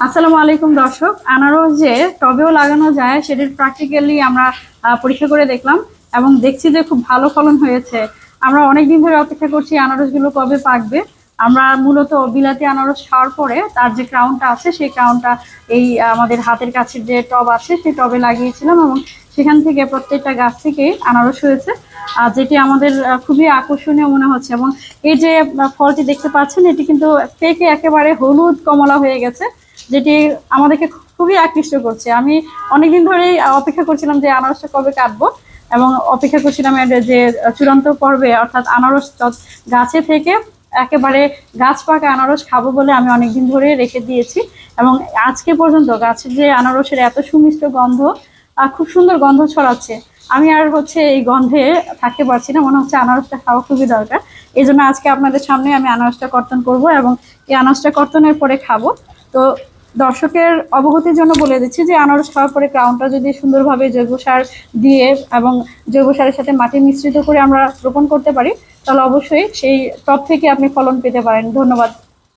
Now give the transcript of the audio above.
আসসালামু আলাইকুম দর্শক। আনারস যে টবেও লাগানো যায় সেটির প্র্যাকটিক্যালি আমরা পরীক্ষা করে দেখলাম এবং দেখছি যে খুব ভালো ফলন হয়েছে। আমরা অনেকদিন ধরে অপেক্ষা করছি আনারসগুলো কবে পাকবে। আমরা মূলত বিলাতি আনারস খাওয়ার পরে তার যে ক্রাউনটা আছে সেই ক্রাউনটা এই আমাদের হাতের কাছে যে টব আছে সেই টবে লাগিয়েছিলাম এবং সেখান থেকে প্রত্যেকটা গাছ থেকে আনারস হয়েছে, যেটি আমাদের খুবই আকর্ষণীয় মনে হচ্ছে। এবং এই যে ফলটি দেখতে পাচ্ছেন এটি কিন্তু পেকে একেবারে হলুদ কমলা হয়ে গেছে, যেটি আমাদেরকে খুবই আকৃষ্ট করছে। আমি অনেকদিন ধরেই অপেক্ষা করছিলাম যে আনারসটা কবে কাটবো এবং অপেক্ষা করছিলাম এর যে চূড়ান্ত পর্বে, অর্থাৎ আনারস গাছে থেকে একেবারে গাছ পাকা আনারস খাবো বলে আমি অনেকদিন ধরে রেখে দিয়েছি। এবং আজকে পর্যন্ত গাছের যে আনারসের এত সুমিষ্ট গন্ধ, খুব সুন্দর গন্ধ ছড়াচ্ছে। আমি আর এই গন্ধে থাকতে পারছি না, মনে হচ্ছে আনারসটা খাওয়া খুবই দরকার। এই জন্য আজকে আপনাদের সামনে আমি আনারসটা কর্তন করব এবং এই আনারসটা কর্তনের পরে খাবো। তো দর্শকের অবগতির জন্য বলে দিচ্ছি যে আনারস খাওয়ার পরে ক্রাউনটা যদি সুন্দরভাবে জৈব সার দিয়ে এবং জৈব সারের সাথে মাটি মিশ্রিত করে আমরা রোপণ করতে পারি, তাহলে অবশ্যই সেই টব থেকে আপনি ফলন পেতে পারেন। ধন্যবাদ।